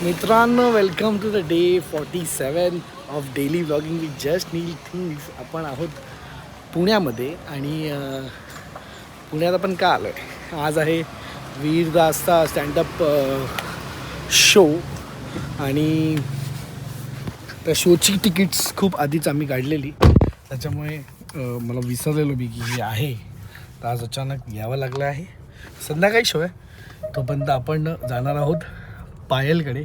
मित्रांनो, welcome to the day 47 of daily vlogging with just Neel things. आपण आहोत पुण्यामध्ये आणि पुण्यात आपण का आलो आहे? आज आहे वीरदासचा स्टँडअप शो आणि त्या शोची तिकीट्स खूप आधीच आम्ही काढलेली, त्याच्यामुळे मला विसरलेलो मी की हे आहे, तर आज अचानक यावं लागलं आहे. संध्याकाळी शो आहे, तोपर्यंत आपण जाणार आहोत पायलकडे,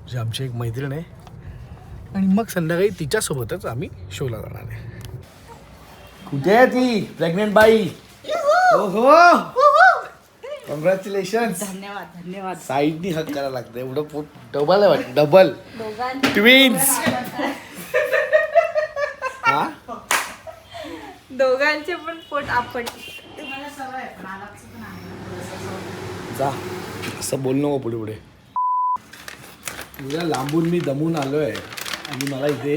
जे आमची एक मैत्रीण आहे, आणि मग संध्याकाळी तिच्यासोबतच आम्ही शोला जाणार आहे. कुठे आहे ती प्रेग्नेंट बाई? हो, कॉंग्रॅच्युलेशन. धन्यवाद धन्यवाद. साईडनी हक करायला लागतं, एवढं पोट डबल आहे वाटतं, डबल ट्विन्स. हा, दोघांचे पण पोट आपण. जा, असं बोल नको पुढे पुढे. तुझ्या लांबून मी दमून आलो आहे आणि मला इथे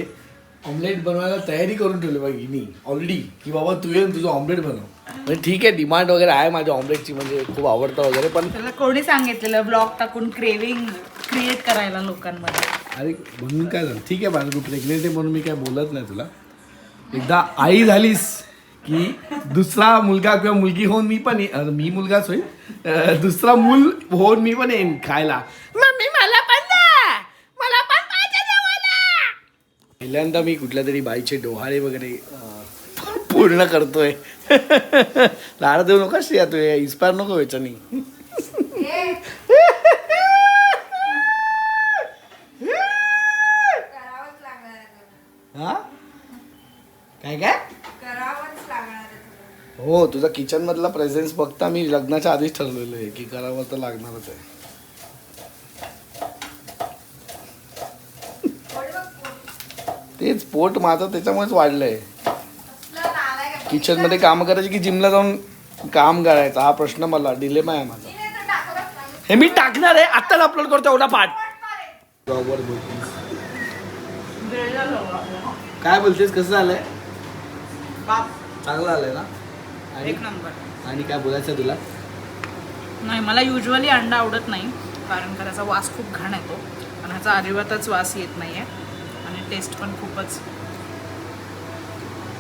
ऑमलेट बनवायला तयारी करून ठेवली बाईनी ऑलरेडी, की बाबा तू ये तुझं ऑमलेट बनव. म्हणजे ठीक आहे, डिमांड वगैरे आहे माझ्या ऑमलेटची, म्हणजे खूप आवडतं वगैरे, पण त्याला कोणी सांगितलेलं ब्लॉग टाकून क्रेविंग क्रिएट करायला लोकांमध्ये? अरे म्हणून काय झालं, ठीक आहे माझं, तू प्रेग्नेंट आहे म्हणून मी काय बोलत नाही तुला. एकदा आई झालीस की दुसरा मुलगा किंवा मुलगी होऊन मी पण मी मुलगाच होईल, दुसरा मूल होऊन मी पण येईन खायला. मम्मी मला पण द्या, मला पण पाहिजे जेवायला. पहिल्यांदा मी कुठल्या तरी बाईचे डोहाळे वगैरे पूर्ण करतोय. लाड देऊ नका श्रेया, तू इन्स्पायर नको याच्यानी. हा काय काय हो, तुझा किचन मधला प्रेझेन्स बघता मी लग्नाच्या आधीच ठरलेलं आहे की करावं तर लागणारच आहे. तेच पोट माझं त्याच्यामुळेच वाढलंय. किचन मध्ये काम करायची की जिमला जाऊन काम करायचं, हा प्रश्न मला डिलेमा आहे माझा. हे मी टाकणार आहे, आत्ताच अपलोड करतो एवढा पाठ. जॉबवर बोलतेस काय बोलतेस, कसं झालंय? चांगलं आलंय ना? एक नंबर. आणि काय बोलायचं तुला? नाही, मला युजली अंडा आवडत नाही, कारण का त्याचा वास खूप घाण येतो आणि ह्याचा अजिबातच वास येत नाही आहे आणि टेस्ट पण खूपच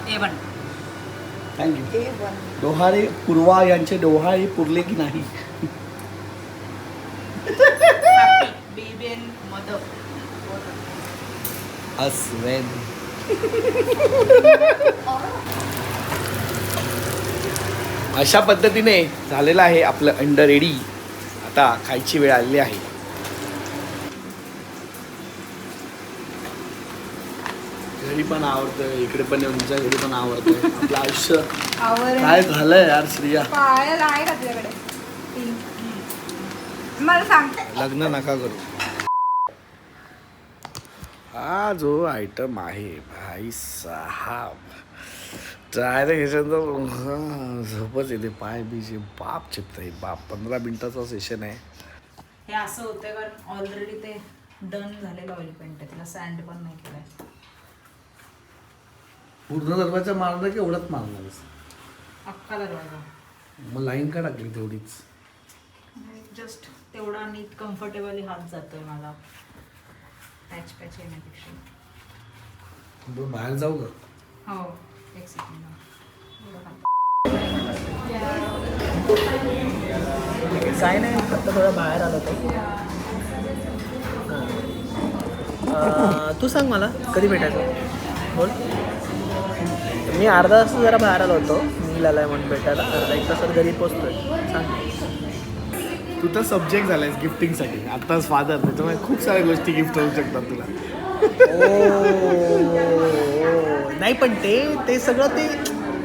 A1. थँक्यू. डोहाळे पूर्वा यांचे डोहाळे पुरले की नाही? Baby and mother. अस्वेन. अशा पद्धतीने झालेलं आहे आपलं अंडा रेडी. आता खायची वेळ आलेली आहे. घरी पण आवडतं, इकडे पण तुमच्या घरी पण आवडतं. आपलं आयुष्य काय झालंय यार श्रिया. पायल आहे का तुझ्याकडे? मला सांगते. लग्न नका करू. हा जो आयटम आहे भाई साहब, डायरेक्ट ह्याच्यानंतर झोपच येते, पाय बीचे बाप चिपतंय बाप. 15 मिनिटाचा सेशन आहे. हे असं होतं कारण ऑलरेडी ते डन झालेलं ऑइल पेंट आहे, त्याला सँड पण नाही केलंय. पूर्ण दरवाजा मारणार की एवढाच मारणार? अख्खा दरवाजा. मग लाईन का टाकली तेवढीच? जस्ट तेवढा नीट कम्फर्टेबली हात जातोय मला, पॅच पॅच येण्यापेक्षा. बाहेर जाऊ का? हो, एक सेकंड. काय नाही, फक्त थोडं बाहेर आलो होतो. तू सांग मला कधी भेटायचं, बोल. मी अर्धा तास जरा बाहेर आलो होतो, मी आलाय म्हणून भेटायला. अर्धा एक तासात घरी पोचतोय. सांग. तू तर सब्जेक्ट झालायस गिफ्टिंगसाठी, आत्ताच फादर, त्याच्यामुळे खूप साऱ्या गोष्टी गिफ्ट होऊ शकतात तुला. नाही पण ते सगळं ते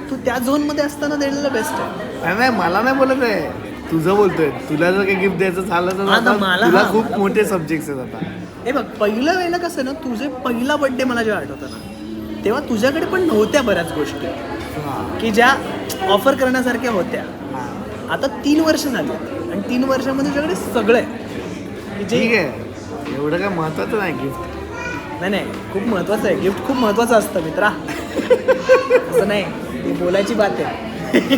तू त्या झोनमध्ये असताना देणं बेस्ट आहे. नाही, मला नाही बोलत आहे, तुझं बोलतोय. तुला जर काही गिफ्ट द्यायचं झालं तर हा ना, आता तुला खूप मोठे सब्जेक्ट्स आहेत आता. हे बघ, पहिलं वेळेला कसं ना, तुझे पहिला बर्थडे मला जेव्हा आठवतं ना, तेव्हा तुझ्याकडे पण नव्हत्या बऱ्याच गोष्टी की ज्या ऑफर करण्यासारख्या होत्या. आता 3 वर्ष झाली आणि 3 वर्षामध्ये तुझ्याकडे सगळं आहे. ठीक आहे, एवढं काय महत्वाचं नाही गिफ्ट. नाही, खूप महत्त्वाचं आहे गिफ्ट, खूप महत्त्वाचं असतं मित्रा. असं नाही, ती बोलायची बात आहे.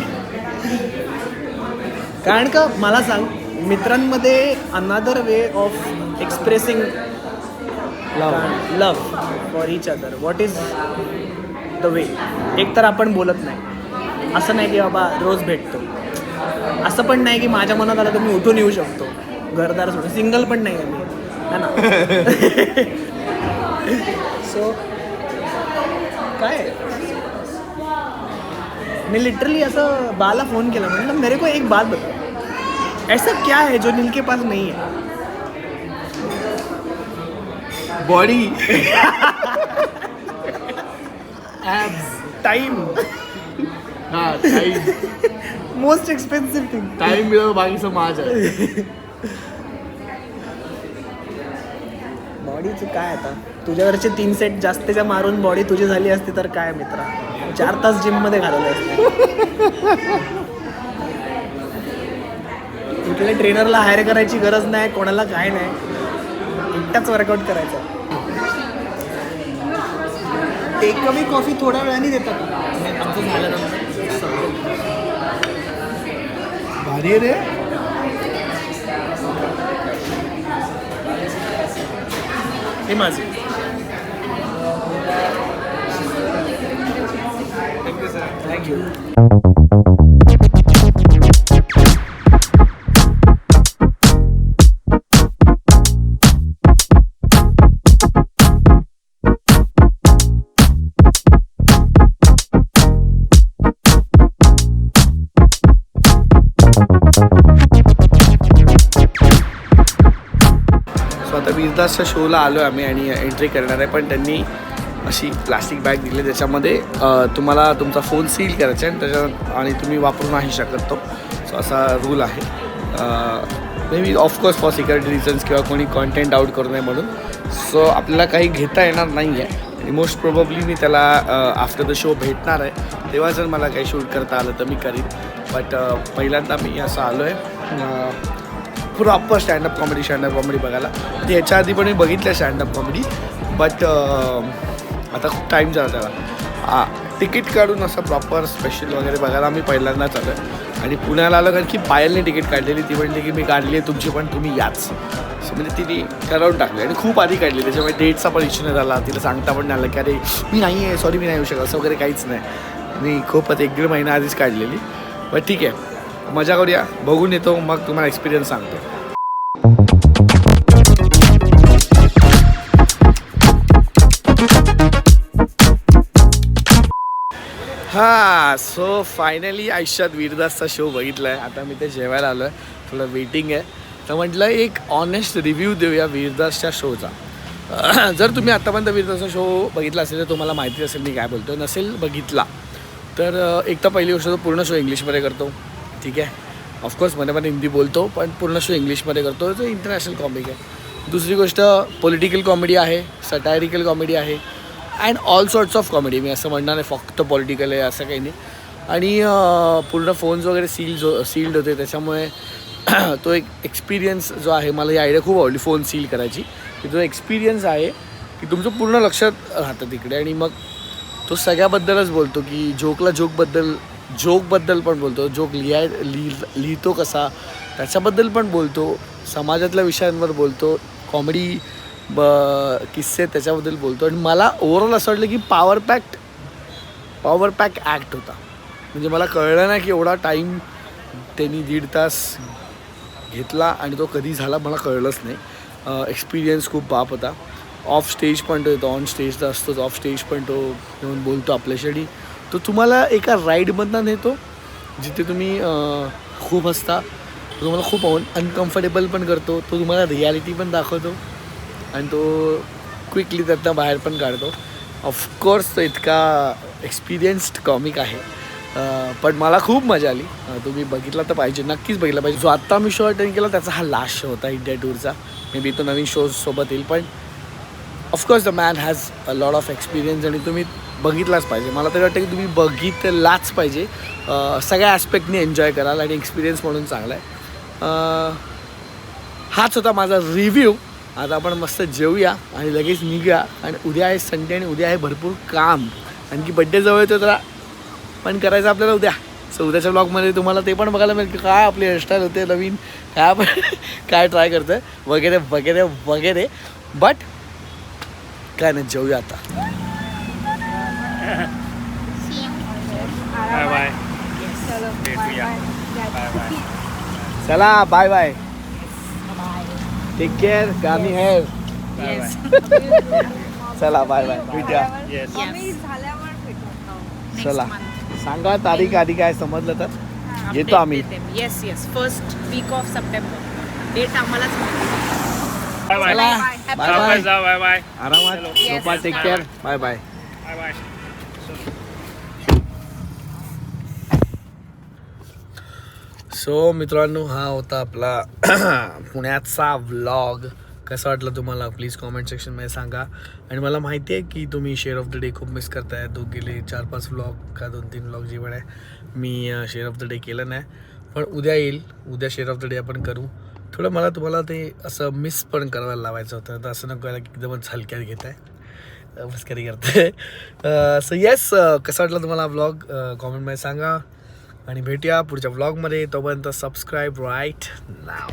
कारण का मला सांग, मित्रांमध्ये अनादर way of expressing love for each other. What is the way? एक तर आपण बोलत नाही, असं नाही की बाबा रोज भेटतो, असं पण नाही की माझ्या मनात आलं तर मी उठून येऊ शकतो घरदार सोडून. सिंगल पण नाही आहे मी, है ना. सो काय मी लिटरली असं बाला फोन केला, म्हटलं मेरे को एक बात बता, ऐसा क्या है जो नील के पास नहीं है? बॉडी, टाइम, हा time, most expensive thing. Time मिळव बाकीचं माझ आहे. बॉडीचं काय आता, तुझ्यावरचे 3 सेट जास्तीच्या मारून बॉडी तुझी झाली असती तर काय मित्रा, 4 तास जिममध्ये घालवले असते. कुठल्या ट्रेनरला हायर करायची गरज नाही, कोणाला काय नाही, एकटाच वर्कआउट करायचा. टेकअवे कॉफी थोड्या वेळाने देतात आमचं झाल्यानंतर. भारी आहे रे. हे माझे. थँक्यू. सो आता वीरदासच्या शोला आलो आम्ही आणि एंट्री करणार आहे, पण त्यांनी अशी प्लास्टिक बॅग दिली ज्याच्यामध्ये तुम्हाला तुमचा फोन सील करायचा आहे आणि त्याच्यात आणि तुम्ही वापरू नाही शकत तो. सो असा रूल आहे. May be of course for security reasons किंवा कोणी कॉन्टेंट आउट करू नये म्हणून. सो आपल्याला काही घेता येणार नाही आहे आणि मोस्ट प्रोबेबली मी त्याला आफ्टर द शो भेटणार आहे, तेव्हा जर मला काही शूट करता आलं तर मी करीन. बट पहिल्यांदा मी असं आलो आहे प्रॉपर स्टँडअप कॉमेडी बघायला. ह्याच्या आधी पण मी बघितलं स्टँडअप कॉमेडी, बट आता खूप टाईम झाला त्याला. तिकीट काढून असं प्रॉपर स्पेशल वगैरे बघायला मी पहिल्यांदाच आलो आहे. आणि पुण्याला आलं कारण की पायलने तिकीट काढलेली, ती म्हणते की मी काढली आहे तुमची पण तुम्ही याच. सो म्हणजे तिने ठरवून टाकली आणि खूप आधी काढली, त्याच्यामुळे डेटचा पण इश्यू नाही झाला, तिला सांगता पण नाही आलं की अरे मी नाही आहे, सॉरी मी नाही येऊ शकत, असं वगैरे काहीच नाही. मी खूपच 1-1.5 महिना आधीच काढलेली. बट ठीक आहे, मजा करूया, बघून येतो, मग तुम्हाला एक्सपिरियन्स सांगतो. हां, सो फायनली आयुष्यात वीरदासचा शो बघितला आहे. आता मी ते जेवायला आलो आहे, थोडं वेटिंग आहे, तर म्हटलं एक ऑनेस्ट रिव्ह्यू देऊया वीरदासच्या शोचा. जर तुम्ही आत्तापर्यंत वीरदासचा शो बघितला असेल तर तुम्हाला माहिती असेल मी काय बोलतो. नसेल बघितला तर एक तर पहिली गोष्ट तो पूर्ण शो इंग्लिशमध्ये करतो, ठीक आहे. ऑफकोर्स मध्ये पण हिंदी बोलतो, पण पूर्ण शो इंग्लिशमध्ये करतो. तो इंटरनॅशनल कॉमिक आहे. दुसरी गोष्ट पॉलिटिकल कॉमेडी आहे, सटायरिकल कॉमेडी आहे and all sorts of comedy. मी असं म्हणणार नाही फक्त पॉलिटिकल आहे असं काही नाही. आणि पूर्ण फोन्स वगैरे सील्ड होते, त्याच्यामुळे तो एक एक्सपिरियन्स जो आहे, मला ही आयडिया खूप आवडली फोन सील करायची, की जो एक्सपिरियन्स आहे की तुमचं पूर्ण लक्षात राहतं तिकडे. आणि मग तो सगळ्याबद्दलच बोलतो, की जोकबद्दल पण बोलतो, जोक लिहितो कसा त्याच्याबद्दल पण बोलतो, समाजातल्या विषयांवर बोलतो, कॉमेडी किस्से त्याच्याबद्दल बोलतो. आणि मला ओव्हरऑल असं वाटलं की पॉवर पॅक ॲक्ट होता. म्हणजे मला कळलं नाही की एवढा टाईम त्यांनी 1.5 तास घेतला आणि तो कधी झाला मला कळलंच नाही. एक्सपिरियन्स खूप बाप होता. ऑफ स्टेज पण तो येतो, ऑन स्टेज तर असतोच, ऑफ स्टेज पण तो येऊन बोलतो आपल्यासाठी. तो तुम्हाला एका राईडमधनं नेतो जिथे तुम्ही खूप हसता, तो तुम्हाला खूप अनकम्फर्टेबल पण करतो, तो तुम्हाला रियालिटी पण दाखवतो आणि तो क्विकली त्यातनं बाहेर पण काढतो. ऑफकोर्स तो इतका एक्सपिरियन्स्ड कॉमिक आहे, पण मला खूप मजा आली. तुम्ही बघितला तर पाहिजे, नक्कीच बघितला पाहिजे. जो आत्ता मी शो अटेंड केला त्याचा हा लास्ट शो होता इंडिया टूरचा. मे बी तो नवीन शोजसोबत येईल, पण of course the man has a lot of experience आणि तुम्ही बघितलाच पाहिजे. मला तरी वाटतं की तुम्ही बघितलाच पाहिजे. सगळ्या ॲस्पेक्टनी एन्जॉय कराल आणि एक्सपिरियन्स म्हणून चांगला आहे. हाच होता माझा रिव्ह्यू. आता आपण मस्त जेवूया आणि लगेच निघूया. आणि उद्या आहे संडे आणि उद्या आहे भरपूर काम, आणखी बड्डे जवळ येतो तर पण करायचं आपल्याला उद्या. सो उद्याच्या ब्लॉगमध्ये तुम्हाला ते पण बघायला मिळेल की काय आपली हेअरस्टाईल होते नवीन, काय आपण काय ट्राय करतोय वगैरे वगैरे वगैरे. बट काय नाही, जेवूया आता. Bye bye. चलो भेटूया. Bye bye. चला बाय बाय, टेक केअर. गामी हेअर. Bye bye. चला बाय बाय, भेटूया. येस. आम्ही झाल्यावर भेटू. चला सांगा तारीख आधी काय समजलं तर येतो आम्ही. Yes yes, first week of September date आम्हालाच माहिती. Bye bye. चला Bye. बाय बाय, जाऊ. Bye bye. आरामात झोपा, take care, bye bye. Bye bye. So मित्रांनो, हा होता आपला पुण्याचा व्लॉग. कसा वाटला तुम्हाला प्लीज कॉमेंट सेक्शनमध्ये सांगा. आणि मला माहिती आहे की तुम्ही शेअर ऑफ द डे खूप मिस करताय. गेले 4-5 व्लॉग का 2-3 व्लॉग जे पण आहे मी शेअर ऑफ द डे केलं नाही, पण उद्या येईल. उद्या शेअर ऑफ द डे आपण करू. थोडं मला तुम्हाला ते असं मिस पण करायला लावायचं होतं, तर असं नको व्हायला की एकदमच हलक्यात घेत आहे, मस्करी करते. सो येस, कसा वाटला तुम्हाला व्लॉग कॉमेंटमध्ये सांगा आणि भेटूया पुढच्या व्लॉगमध्ये. तोपर्यंत सबस्क्राईब राईट नाव.